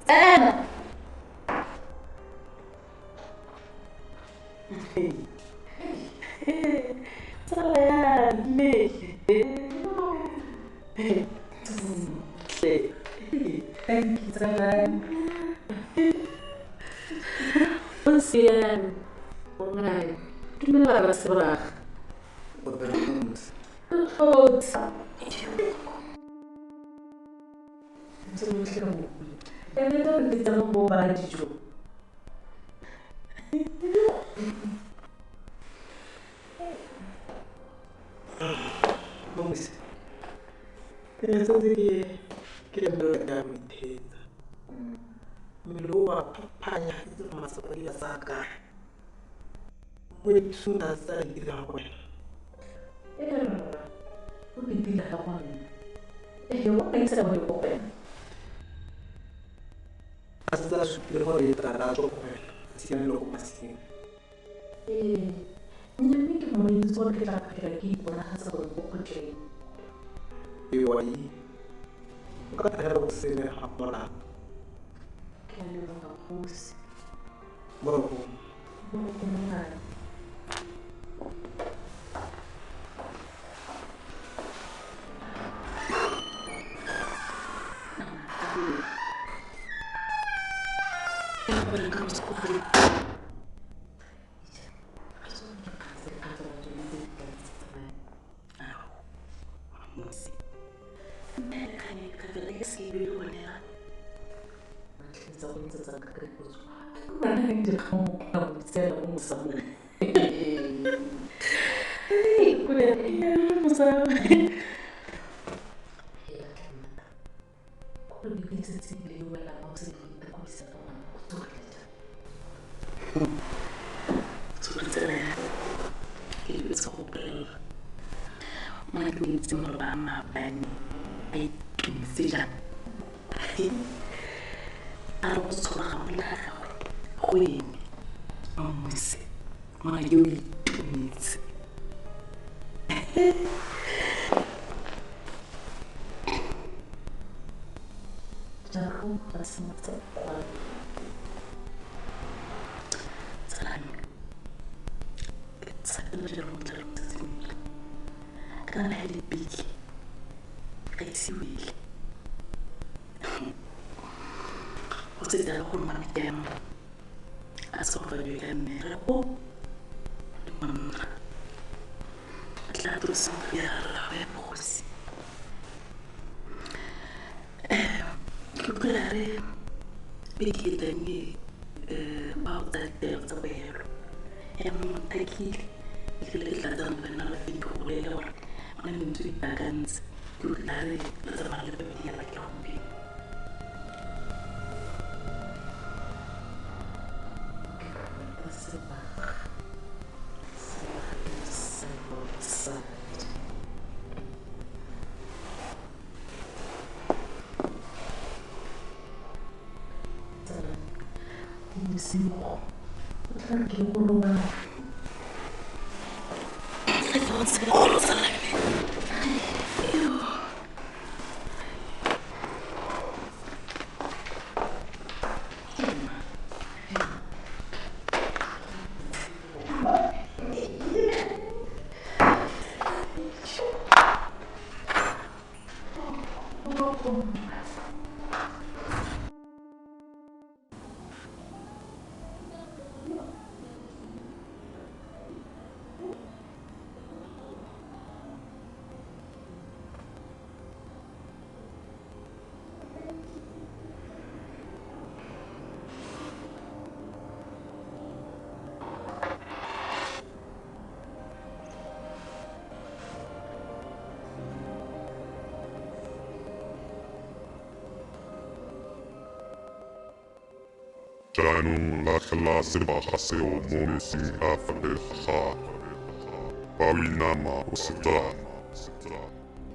Ana! Salame! Thank you, Salame. Usiyan. Ungay. Tumela basira. Oats. Eu não tô dizendo bobagem, Ju. Vamos. Pensa que é melhor dar uma inteira. Melhor papaya de uma saparia saca. Muito sunda sai de água. O que diz a tua mãe? Eu vou pensar no meu papel. As das superiores estará jogando. Se é louco assim. Minha amiga mãe diz que ela quer aqui por razão do pouco de Eu aí. O que era você a morar? que ela não fosse. Bom, Vou comungar. Brincamos com o Janung lakala sirba haseo monesi afale ha. Bawinama usita.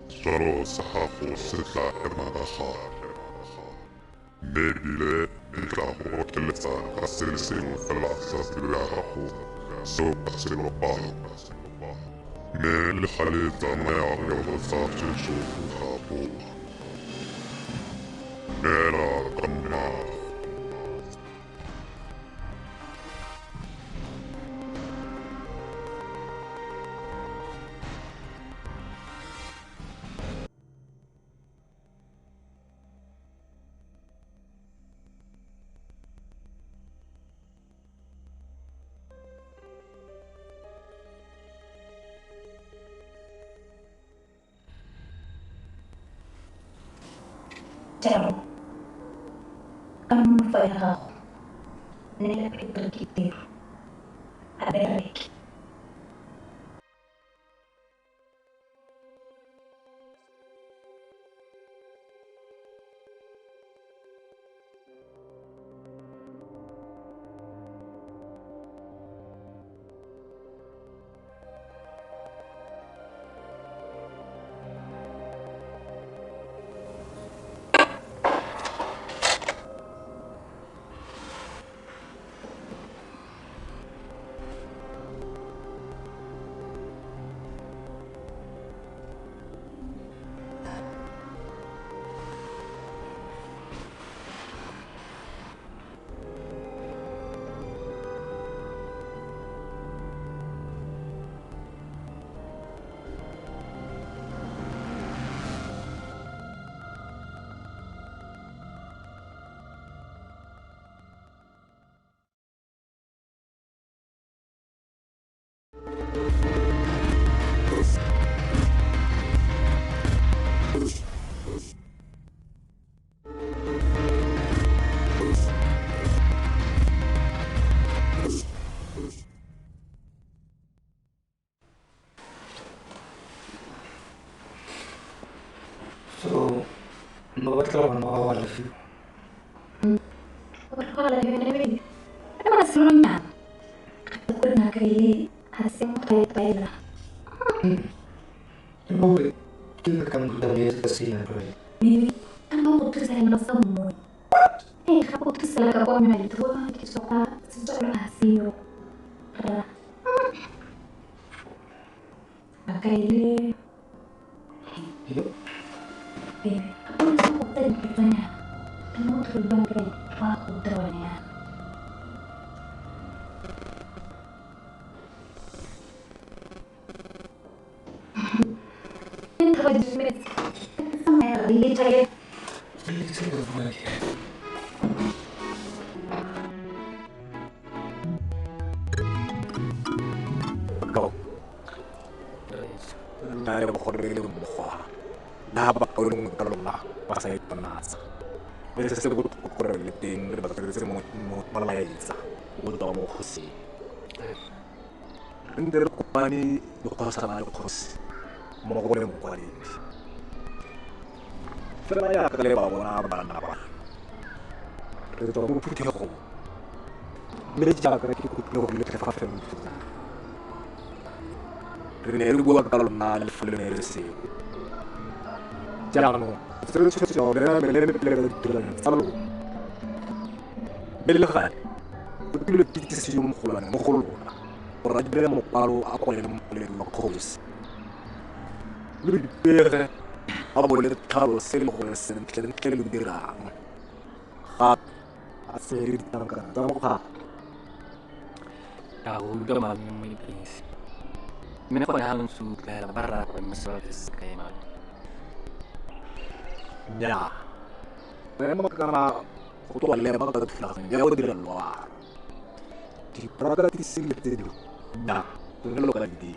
Sharo sahafo sita emadaha. Nebile ila hotelesa kasilisimu fela sasiraho. So pasiro baho. Mel khalita maya yodo sasishu habo. Mera kama. Jalo, kamu fa ya gago. Nela Pedro Kitero. A ver, So, no va a trabajar, no va a valer. wala yun na baby. Ano ba sa niya? Kapag na kaili, hasim tayo na. No, tiene que cambiar de cocina, bro. Baby, ano ko to sa mga sa mo? Kapag to sa laga ko ang malito, kiso ka sa hasiyo. Kaili. Yo, Baby, kapag sa ko tayo kita niya, ano ko bang kay pakudraw niya? Entra ba dito minutes? Sa may really tayo. feliz de verdad. Ikaw. Nari mo ko rin yung mukha. Nahabak ko yung magkalong na pasay panasa. May sasagot ko ko rin yung ting rin bakit rin mo malaya isa. Udo mo kasi. Hindi rin ko pa ni Dukos sa mga Dukos. Mga ko rin mo pa rin. Pero maya kakalipa ko na ba. Ito mo puti ako. Medyo ka nakikipot ko ulit na kafem. Rinero gua kalau na rinero si. Jangan no. Terus bela salu. Bela kan. Betul betul si yung kulan mo kulo. Orang bela mo palo ako le mo kobis. Lebih bela abo le talo sel ko sen kelen dira. Hat aseri tangka tamo ka. Tahu udah malam may pins. Mina ko halong suka para ko maswerte kay man. Ya. Memang karena itu adalah memang terlalu jauh dari luar. Di peradaban di sini itu, nah, tunggu lo lagi.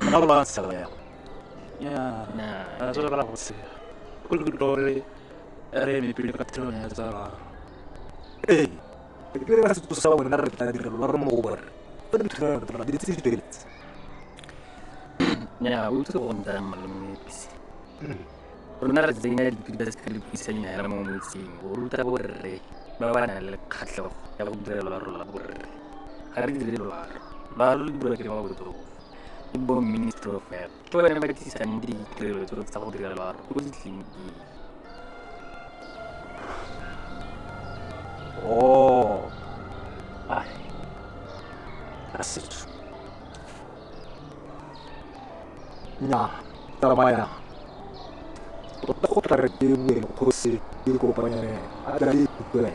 Kenapa bahasa saya? Ya, Nah, soalnya apa sih? Kulturnya ada yang pilih katanya salah. Itu rasa itu sama benar kita di luar mau ber. Benar di sini itu. ya utu onda malam pis. Benar zina di sekali pisanya era mau musim. Uruta borre. Bawa na khatlo. Ya udre la borre. Hari di luar. Lalu dua kali mau itu. Ibu ministro fair. Tuh yang berarti sendiri itu terus tahu di luar. Uji tinggi. Oh. Asik. Nah, terbaya. Kota terjadi kursi di kopanya ada di gue.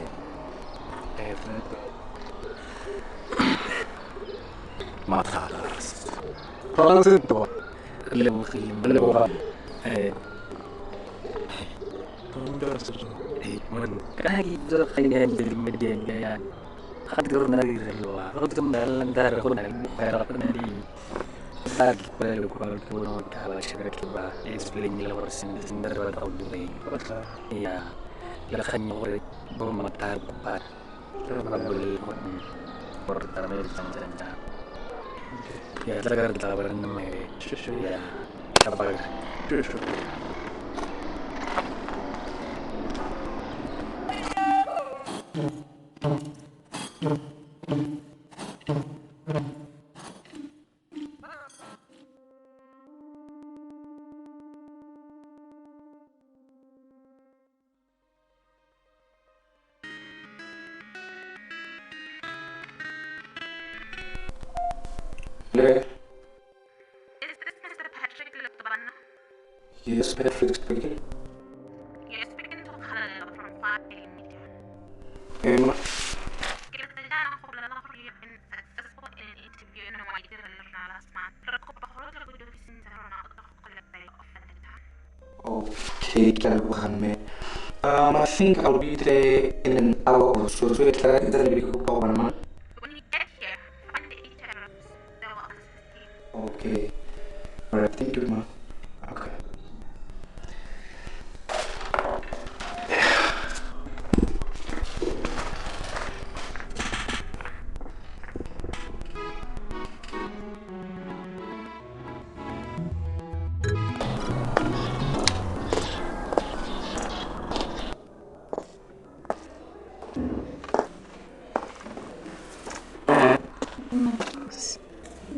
Mata. Orang sentuh. Lebih khim. Lepas. Man, kahit ito kaya hindi medyan kaya hadir na rin luwa. Ako ito malang dara ko na pera ko na di. Sad kwa ile kwa kuna kala shaka kiba explain ile kwa sindar ba ta udure ya la khanya gore bo matar ko pa ba bol por tarme de sanjanja ya la gar ta baran me ya kapag Is this Mr. Patrick Liptobana? Yes, Patrick speaking. You're speaking to Khalil from Family Media. Emma, Kirtijana Hoblala, you've been successful in an interview in a white last month. Rakopahola Gudu Sinjarona of okay, Kalbuhan. I think I'll be there in an hour or so it's like it's a big man. When you get here, find the interviews. They will assist you. Okay. Alright, thank you, ma. Okay.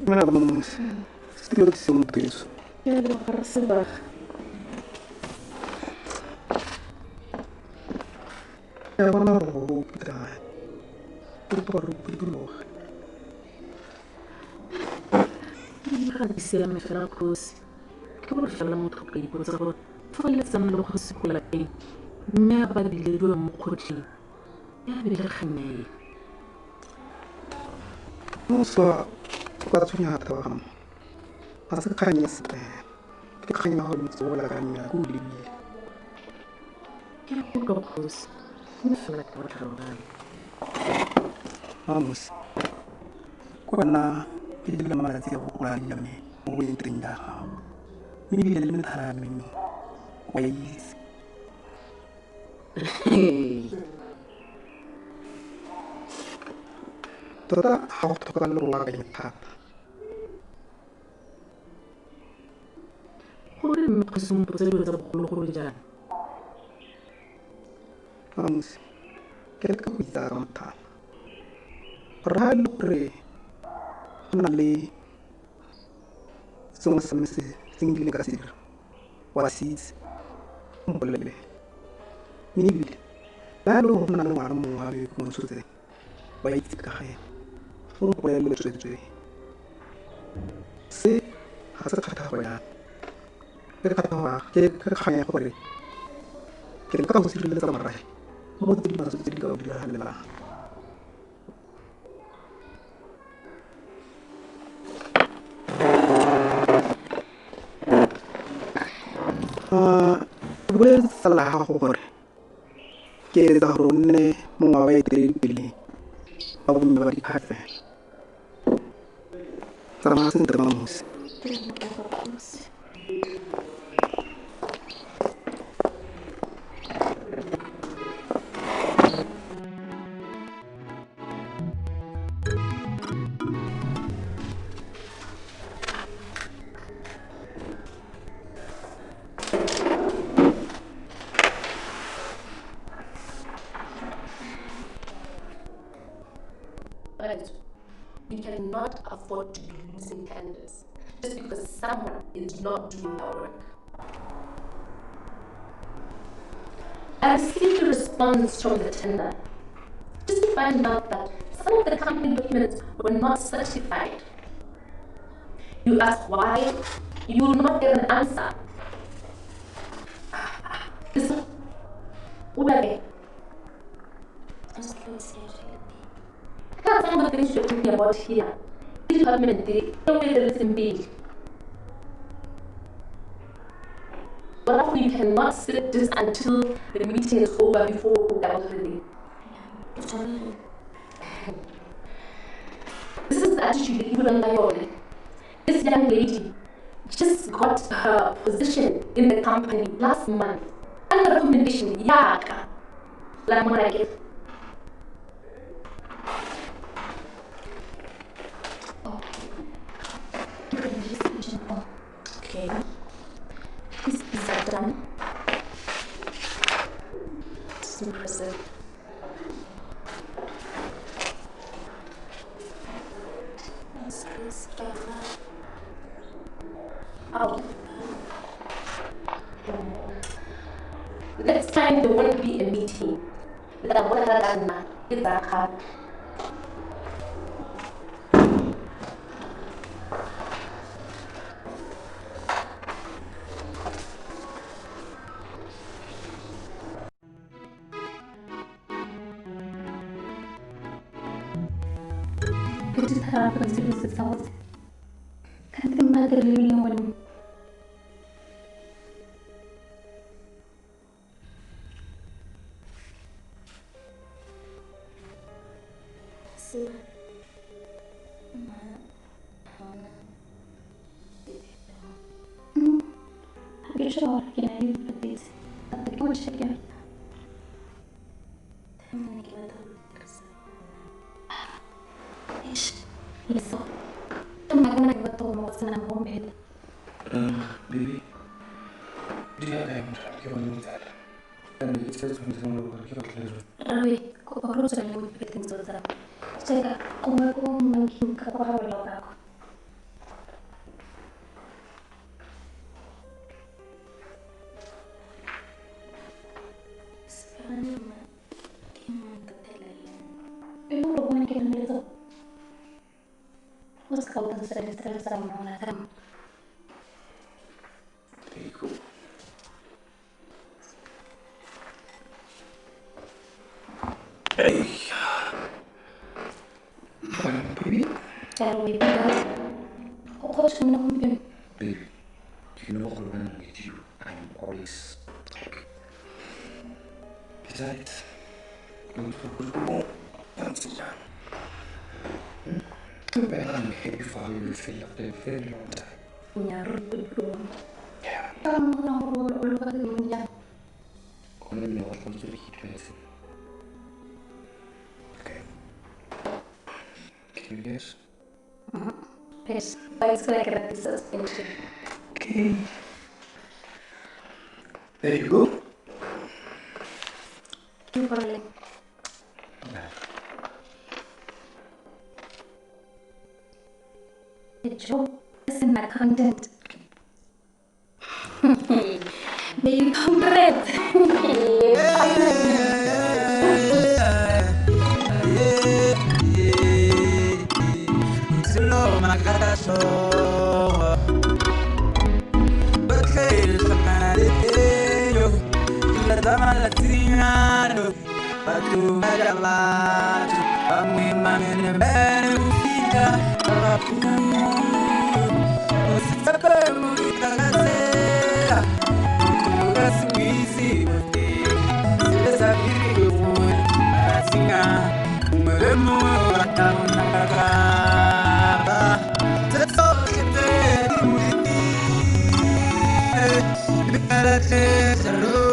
Mana vamos? Still some things. Ya lo reciba. Ya van a robar. Por Ga di se me fela khosi. Ke go fela motho ka ipotsa go fa le tsama le go se kula e. Mme ba di le do mo khotli. Ya be le khanne. No so ka tsunya ta ba mo. Asa ka nya se. Ke khanya ho mo tsola ka nya ku le ni. Ke go go khosi. Me fela ka ba roba. Vamos. Kwana ile malatsi ya go kula nya me. O e trinda. Mimi le le thara mimi. Wa yisi. Tota ha go toka le rola ka nya. Gore me go se mo potsa dilo tsa bogolo jana. Vamos. Ke ka go itsa ka motha. Ra le pre. Ona le sengwe sa me se sengile ka se dira. Wa sitse. Mbolele. Minibile. Ba lo go nna le ngwana mongwe a be mo sotse. Ba itse ka gae. O bolele le tswetswe. Se ha se khatha go ya. Ke khatha wa ke khanya gore. Ke ka go sireletsa marae. Mo tse di ba se di ka dira halela. Boleh salah gore ke etsa gore o nne mongwe wa baeteledipele ba bomme ba dikgafe tsamaya sentle mamosi. But we cannot afford to be losing tenders just because someone is not doing our work. I received a response from the tender just to find out that some of the company documents were not certified. You ask why, you will not get an answer. Listen, Ulage. That's some of the things you're talking about here. This department, they always listen big. But we cannot sit this until the meeting is over before we go holiday. This is the attitude that you don't like. It's young lady just got her position in the company last month. Under recommendation, yaka. Lamona get. Oh. Okay. This is done. It's impressive. Oh. Next time there won't be a meeting. It's a card. Kan madre le Sure, yeah, you put this. But the coach again. ايش؟ لسه ثم كمان بطل موصلنا بومبيل. Baby, do you have time to give me that? And it says when someone will give it later. Rawi, ko baru sa mo pitin sa sa. Saka kung ako mangking ka pa wala ako. Ibu rupanya kira itu. Terus kalau terus sama orang lain. Ego. Hey. Baby? Kalau ibu dah, kok harus minum pun? Baby, you know when I'm with you, I'm always talking. Besides, I'm dancing down. But I'm happy for how you feel after a very long time. Nyarut belum. Yeah. Kamu orang kata menjam. Only know what comes to the heat person. Okay. Can you guess? Yes, thanks for that suspension. Okay. There you go. No problem. The job is an accountant. Baby, congrats. Seru